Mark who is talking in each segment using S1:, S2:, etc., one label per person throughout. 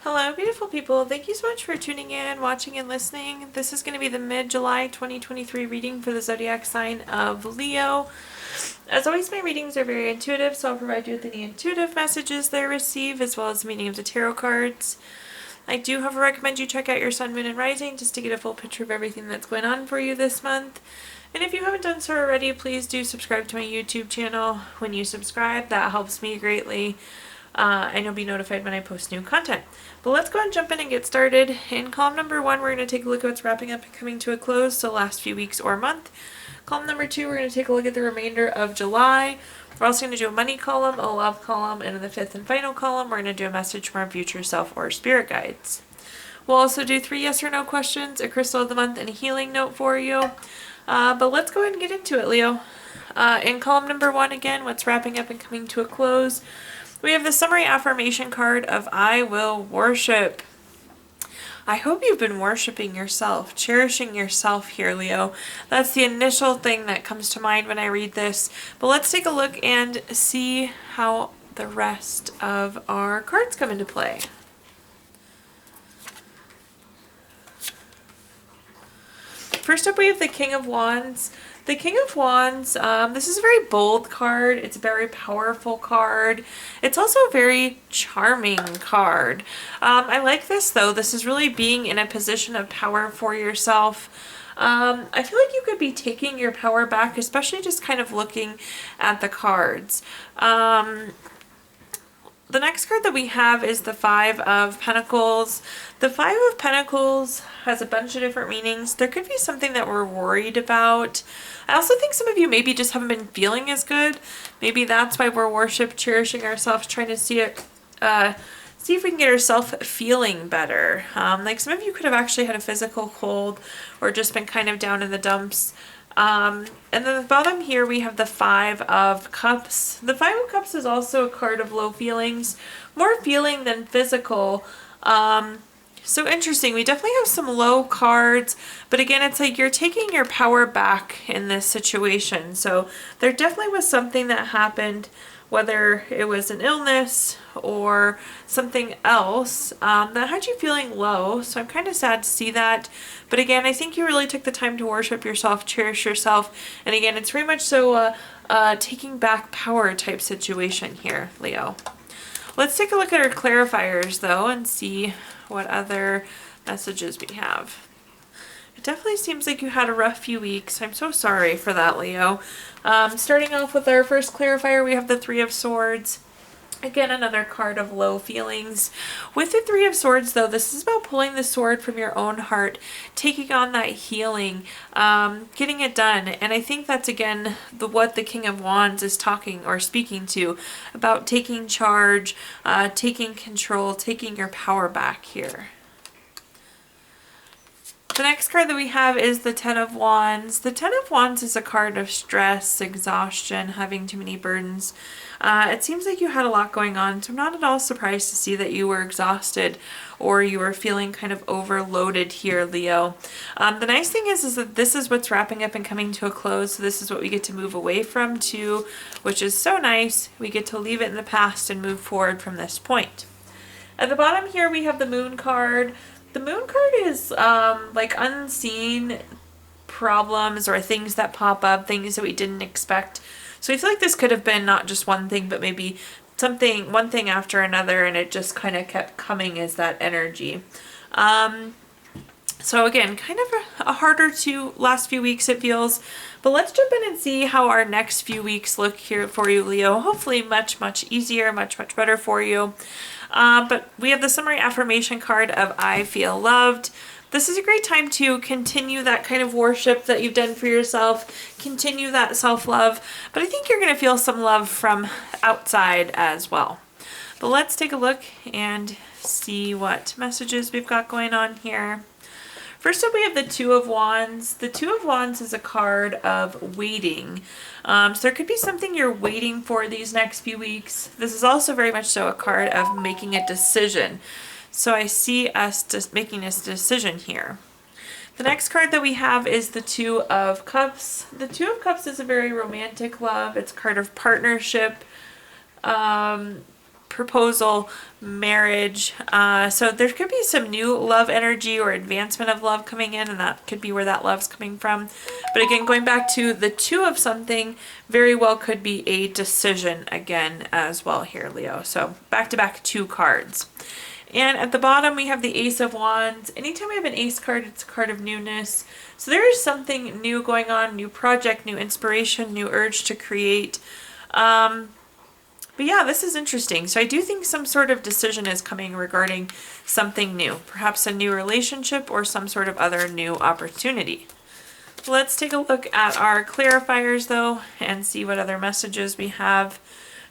S1: Hello, beautiful people. Thank you so much for tuning in, watching, and listening. This is going to be the mid-July 2023 reading for the zodiac sign of Leo. As always, my readings are very intuitive, so I'll provide you with any intuitive messages they receive, as well as the meaning of the tarot cards. I do, however, recommend you check out your sun, moon, and rising just to get a full picture of everything that's going on for you this month. And if you haven't done so already, please do subscribe to my YouTube channel. When you subscribe, that helps me greatly. And you'll be notified when I post new content. But let's go ahead and jump in and get started. In column number 1, we're going to take a look at what's wrapping up and coming to a close, so last few weeks or month. Column number 2, we're going to take a look at the remainder of July. We're also going to do a money column, a love column, and in the 5th and final column, we're going to do a message from our future self or spirit guides. We'll also do 3 yes or no questions, a crystal of the month, and a healing note for you. But let's go ahead and get into it, Leo. In column number 1, again, what's wrapping up and coming to a close, we have the summary affirmation card of I will worship. I hope you've been worshiping yourself, cherishing yourself here, Leo. That's the initial thing that comes to mind when I read this. But let's take a look and see how the rest of our cards come into play. First up, we have the King of Wands. The King of Wands, this is a very bold card. It's a very powerful card. It's also a very charming card. I like this, though. This is really being in a position of power for yourself. I feel like you could be taking your power back, especially just kind of looking at the cards. The next card that we have is the Five of Pentacles. The Five of Pentacles has a bunch of different meanings. There could be something that we're worried about. I also think some of you maybe just haven't been feeling as good. Maybe that's why we're cherishing ourselves, trying to see if we can get ourselves feeling better. Like some of you could have actually had a physical cold or just been kind of down in the dumps. And then at the bottom here we have the Five of Cups. The Five of Cups is also a card of low feelings, more feeling than physical. So interesting. We definitely have some low cards, but again, it's like you're taking your power back in this situation. So there definitely was something that happened, whether it was an illness or something else that had you feeling low. So I'm kind of sad to see that. But again, I think you really took the time to worship yourself, cherish yourself. And again, it's very much so taking back power type situation here, Leo. Let's take a look at our clarifiers, though, and see what other messages we have. It definitely seems like you had a rough few weeks. I'm so sorry for that, Leo. Starting off with our first clarifier, we have the Three of Swords. Again, another card of low feelings. With the Three of Swords, though, this is about pulling the sword from your own heart, taking on that healing, getting it done. And I think that's, again, what the King of Wands is talking or speaking to, about taking charge, taking control, taking your power back here. The next card that we have is the Ten of Wands. The Ten of Wands is a card of stress, exhaustion, having too many burdens. It seems like you had a lot going on, so I'm not at all surprised to see that you were exhausted or you were feeling kind of overloaded here, Leo. The nice thing is that this is what's wrapping up and coming to a close, so this is what we get to move away from too, which is so nice. We get to leave it in the past and move forward from this point. At the bottom here, we have the Moon card. The Moon card is like unseen problems or things that pop up, things that we didn't expect. So I feel like this could have been not just one thing, but maybe one thing after another, and it just kind of kept coming as that energy. So again, kind of a harder last few weeks it feels, but let's jump in and see how our next few weeks look here for you, Leo. Hopefully much, much easier, much, much better for you. But we have the summary affirmation card of I feel loved. This is a great time to continue that kind of worship that you've done for yourself, continue that self-love, but I think you're going to feel some love from outside as well. But let's take a look and see what messages we've got going on here. First up, we have the Two of Wands. The Two of Wands is a card of waiting. So there could be something you're waiting for these next few weeks. This is also very much so a card of making a decision. So I see us just making this decision here. The next card that we have is the Two of Cups. The Two of Cups is a very romantic love. It's a card of partnership. proposal, marriage. So there could be some new love energy or advancement of love coming in, and that could be where that love's coming from. But again, going back to the two of something, very well could be a decision again as well here, Leo. So back to back two cards. And at the bottom, we have the Ace of Wands. Anytime we have an Ace card, it's a card of newness. So there is something new going on, new project, new inspiration, new urge to create. But yeah, this is interesting. So I do think some sort of decision is coming regarding something new, perhaps a new relationship or some sort of other new opportunity. Let's take a look at our clarifiers though and see what other messages we have.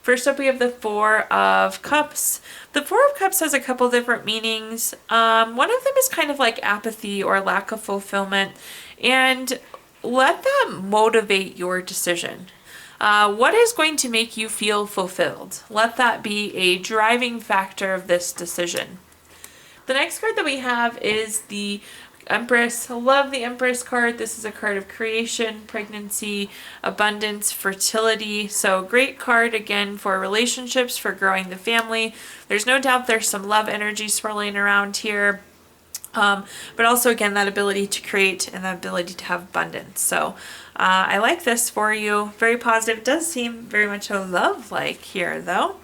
S1: First up, we have the Four of Cups. The Four of Cups has a couple different meanings. One of them is kind of like apathy or lack of fulfillment, and let that motivate your decision. What is going to make you feel fulfilled? Let that be a driving factor of this decision. The next card that we have is the Empress. I love the Empress card. This is a card of creation, pregnancy, abundance, fertility. So great card again for relationships, for growing the family. There's no doubt there's some love energy swirling around here. But also again, that ability to create and the ability to have abundance. So I like this for you. Very positive. It does seem very much a love-like here though.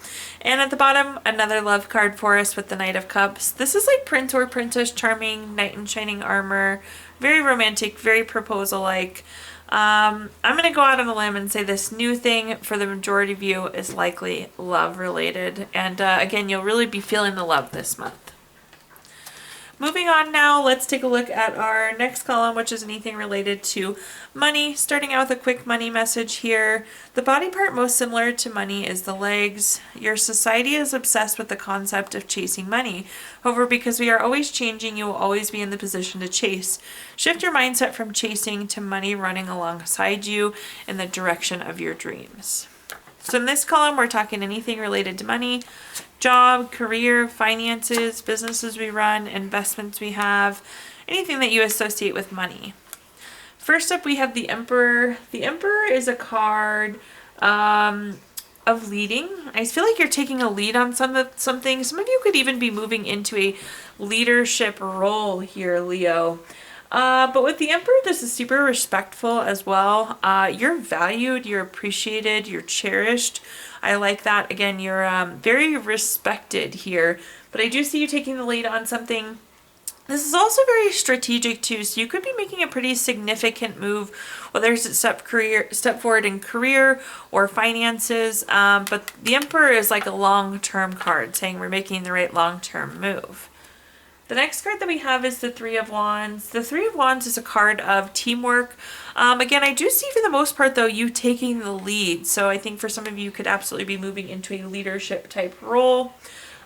S1: And at the bottom, another love card for us with the Knight of Cups. This is like Prince or Princess Charming, Knight in Shining Armor. Very romantic, very proposal-like. I'm going to go out on a limb and say this new thing for the majority of you is likely love-related. And again, you'll really be feeling the love this month. Moving on now, let's take a look at our next column, which is anything related to money. Starting out with a quick money message here. The body part most similar to money is the legs. Your society is obsessed with the concept of chasing money. However, because we are always changing, you will always be in the position to chase. Shift your mindset from chasing to money running alongside you in the direction of your dreams. So in this column, we're talking anything related to money, job, career, finances, businesses we run, investments we have, anything that you associate with money. First up, we have the Emperor. The Emperor is a card of leading. I feel like you're taking a lead on something. Some of you could even be moving into a leadership role here, Leo. But with the Emperor, this is super respectful as well. You're valued, you're appreciated, you're cherished. I like that. Again, you're very respected here. But I do see you taking the lead on something. This is also very strategic too, so you could be making a pretty significant move, whether it's a step forward in career or finances. But the Emperor is like a long-term card, saying we're making the right long-term move. The next card that we have is the Three of Wands. The Three of Wands is a card of teamwork. Again, I do see for the most part, though, you taking the lead. So I think for some of you, could absolutely be moving into a leadership type role.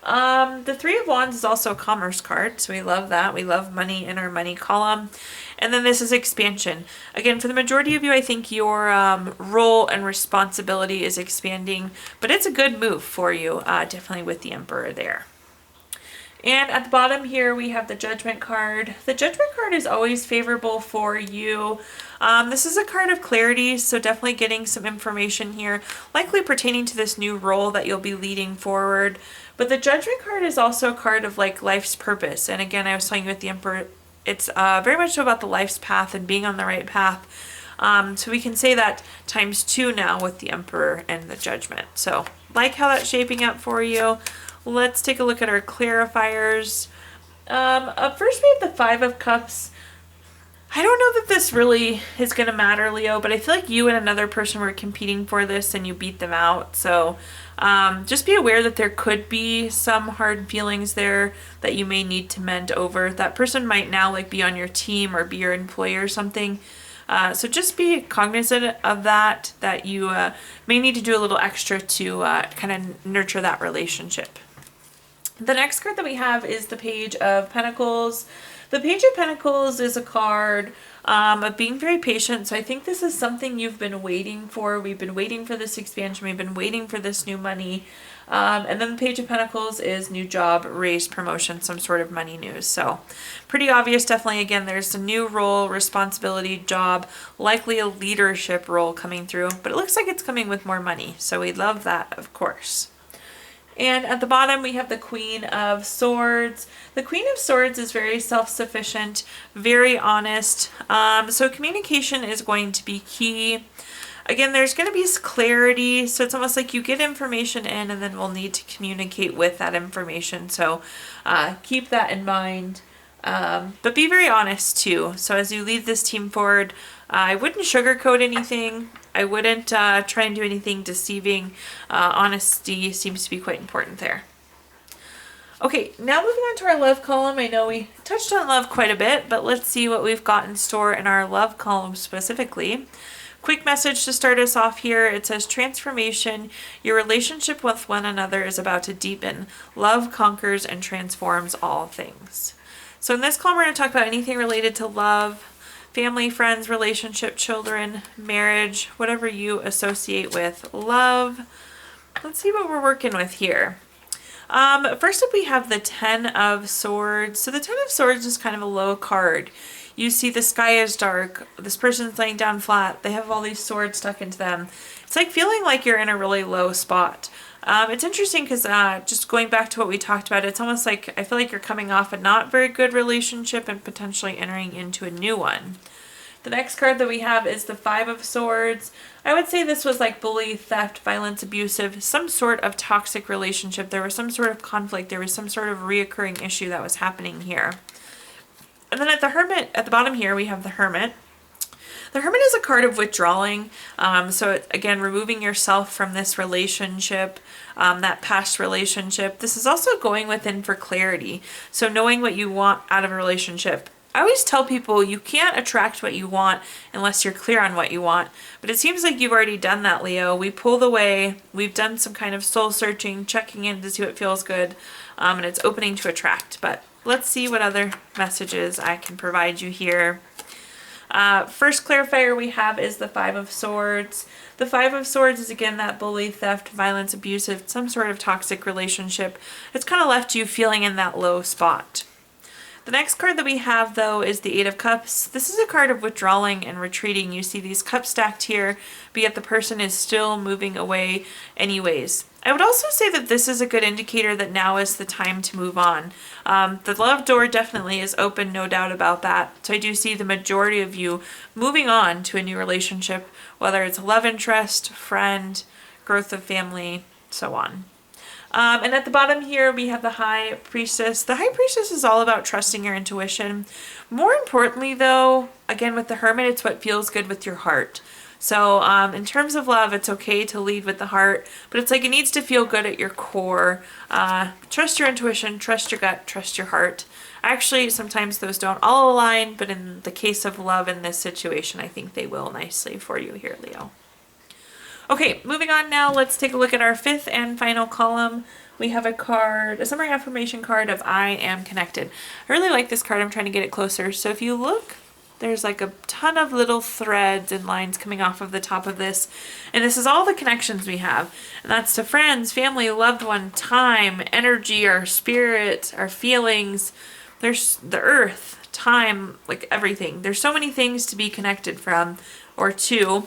S1: The Three of Wands is also a commerce card, so we love that. We love money in our money column. And then this is expansion. Again, for the majority of you, I think your role and responsibility is expanding, but it's a good move for you, definitely with the Emperor there. And at the bottom here, we have the Judgment card. The Judgment card is always favorable for you. This is a card of clarity, so definitely getting some information here, likely pertaining to this new role that you'll be leading forward. But the Judgment card is also a card of like life's purpose. And again, I was telling you with the Emperor, it's very much about the life's path and being on the right path. So we can say that ×2 now with the Emperor and the Judgment. So like how that's shaping up for you. Let's take a look at our clarifiers. Up first, we have the Five of Cups. I don't know that this really is going to matter, Leo, but I feel like you and another person were competing for this and you beat them out. So just be aware that there could be some hard feelings there that you may need to mend over. That person might now like be on your team or be your employer or something. So just be cognizant of that you may need to do a little extra to kind of nurture that relationship. The next card that we have is the Page of Pentacles. The Page of Pentacles is a card of being very patient. So I think this is something you've been waiting for. We've been waiting for this expansion. We've been waiting for this new money. And then the Page of Pentacles is new job, raise, promotion, some sort of money news. So pretty obvious, definitely. Again, there's a new role, responsibility, job, likely a leadership role coming through. But it looks like it's coming with more money. So we love that, of course. And at the bottom, we have the Queen of Swords. The Queen of Swords is very self-sufficient, very honest. So communication is going to be key. Again, there's going to be clarity. So it's almost like you get information in and then we'll need to communicate with that information. So keep that in mind. But be very honest too. So as you lead this team forward, I wouldn't sugarcoat anything. I wouldn't try and do anything deceiving. Honesty seems to be quite important there. Okay, now moving on to our love column. I know we touched on love quite a bit, but let's see what we've got in store in our love column specifically. Quick message to start us off here. It says transformation. Your relationship with one another is about to deepen. Love conquers and transforms all things. So in this column, we're going to talk about anything related to love, family, friends, relationship, children, marriage, whatever you associate with love. Let's see what we're working with here. First up, we have the Ten of Swords. So the Ten of Swords is kind of a low card. You see the sky is dark, this person's laying down flat, they have all these swords stuck into them. It's like feeling like you're in a really low spot. It's interesting because just going back to what we talked about, it's almost like I feel like you're coming off a not very good relationship and potentially entering into a new one. The next card that we have is the Five of Swords. I would say this was like bully, theft, violence, abusive, some sort of toxic relationship. There was some sort of conflict. There was some sort of reoccurring issue that was happening here. And then at the Hermit, at the bottom here, we have the Hermit. The Hermit is a card of withdrawing. So again, removing yourself from this relationship, that past relationship. This is also going within for clarity. So knowing what you want out of a relationship. I always tell people you can't attract what you want unless you're clear on what you want. But it seems like you've already done that, Leo. We pulled away. We've done some kind of soul searching, checking in to see what feels good. And it's opening to attract. But let's see what other messages I can provide you here. First clarifier we have is the Five of Swords. The Five of Swords is again that bully, theft, violence, abusive, some sort of toxic relationship. It's kind of left you feeling in that low spot. The next card that we have though is the Eight of Cups. This is a card of withdrawing and retreating. You see these cups stacked here, but yet the person is still moving away anyways. I would also say that this is a good indicator that now is the time to move on. The love door definitely is open, no doubt about that. So I do see the majority of you moving on to a new relationship, whether it's a love interest, friend, growth of family, so on. And at the bottom here, we have the High Priestess. The High Priestess is all about trusting your intuition. More importantly, though, again, with the Hermit, it's what feels good with your heart. So in terms of love, it's okay to lead with the heart, but it's like it needs to feel good at your core. Trust your intuition, trust your gut, trust your heart. Actually, sometimes those don't all align, but in the case of love in this situation, I think they will nicely for you here, Leo. Okay, moving on now, let's take a look at our fifth and final column. We have a card, a summary affirmation card of I am connected. I really like this card. I'm trying to get it closer. So if you look, there's like a ton of little threads and lines coming off of the top of this. And this is all the connections we have. And that's to friends, family, loved one, time, energy, our spirit, our feelings. There's the earth, time, like everything. There's so many things to be connected from or to.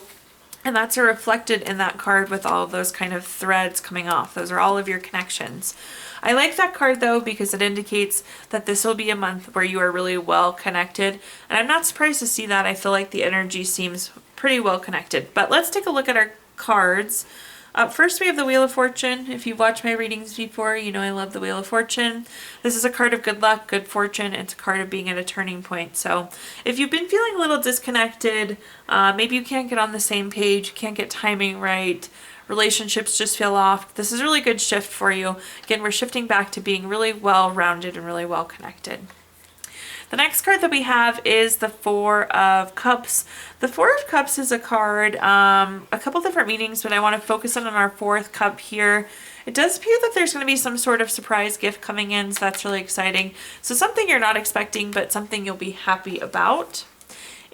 S1: And that's reflected in that card with all of those kind of threads coming off. Those are all of your connections. I like that card though because it indicates that this will be a month where you are really well connected. And I'm not surprised to see that. I feel like the energy seems pretty well connected. But let's take a look at our cards. First we have the Wheel of Fortune. If you've watched my readings before, you know I love the Wheel of Fortune. This is a card of good luck, good fortune. It's a card of being at a turning point. So if you've been feeling a little disconnected, maybe you can't get on the same page, you can't get timing right, relationships just feel off, this is a really good shift for you. Again, we're shifting back to being really well-rounded and really well-connected. The next card that we have is the Four of Cups. The Four of Cups is a card, a couple different meanings, but I want to focus on our fourth cup here. It does appear that there's going to be some sort of surprise gift coming in, so that's really exciting. So something you're not expecting, but something you'll be happy about.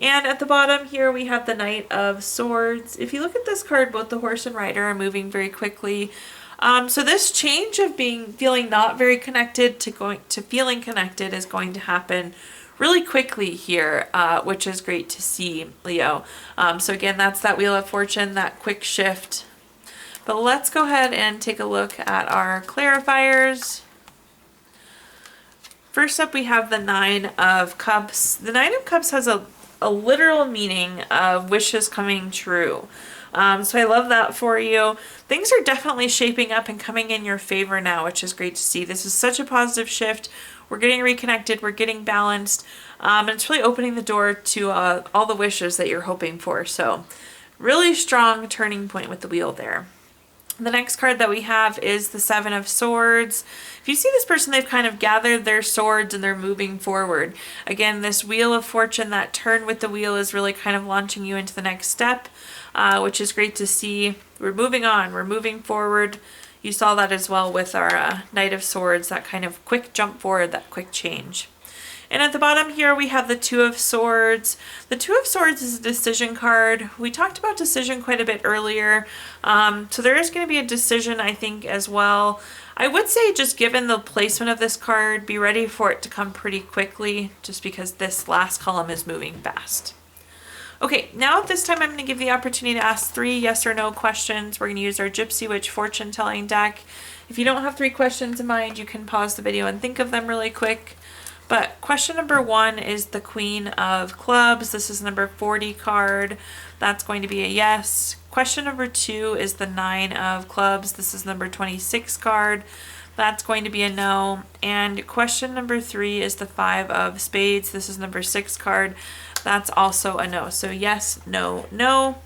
S1: And at the bottom here, we have the Knight of Swords. If you look at this card, both the horse and rider are moving very quickly. So this change of feeling not very connected to feeling connected is going to happen really quickly here, which is great to see, Leo. So again, that's that Wheel of Fortune, that quick shift. But let's go ahead and take a look at our clarifiers. First up, we have the Nine of Cups. The Nine of Cups has a literal meaning of wishes coming true. So I love that for you. Things are definitely shaping up and coming in your favor now, which is great to see. This is such a positive shift. We're getting reconnected, we're getting balanced, and it's really opening the door to all the wishes that you're hoping for. So really strong turning point with the wheel there. The next card that we have is the Seven of Swords. If you see this person, they've kind of gathered their swords and they're moving forward. Again, this Wheel of Fortune, that turn with the wheel, is really kind of launching you into the next step, which is great to see. We're moving on, we're moving forward. You saw that as well with our Knight of Swords, that kind of quick jump forward, that quick change. And at the bottom here, we have the Two of Swords. The Two of Swords is a decision card. We talked about decision quite a bit earlier. So there is going to be a decision, I think, as well. I would say, just given the placement of this card, be ready for it to come pretty quickly, just because this last column is moving fast. Okay, now at this time, I'm going to give the opportunity to ask 3 yes or no questions. We're going to use our Gypsy Witch fortune telling deck. If you don't have 3 questions in mind, you can pause the video and think of them really quick. But question number 1 is the Queen of Clubs. This is number 40 card. That's going to be a yes. Question number 2 is the 9 of Clubs. This is number 26 card. That's going to be a no. And question number 3 is the 5 of Spades. This is number 6 card. That's also a no. So yes, no, no.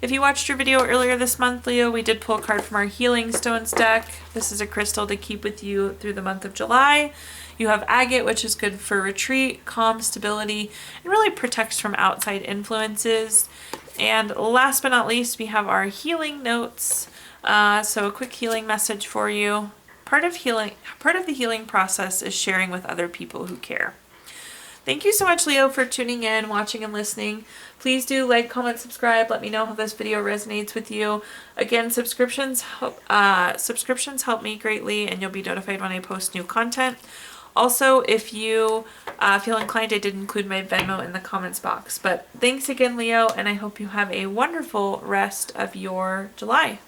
S1: If you watched your video earlier this month, Leo, we did pull a card from our Healing Stones deck. This is a crystal to keep with you through the month of July. You have agate, which is good for retreat, calm, stability, and really protects from outside influences. And last but not least, we have our healing notes. So a quick healing message for you. Part of the healing process is sharing with other people who care. Thank you so much, Leo, for tuning in, watching, and listening. Please do like, comment, subscribe. Let me know how this video resonates with you. Again, subscriptions help me greatly, and you'll be notified when I post new content. Also, if you feel inclined, I did include my Venmo in the comments box. But thanks again, Leo, and I hope you have a wonderful rest of your July.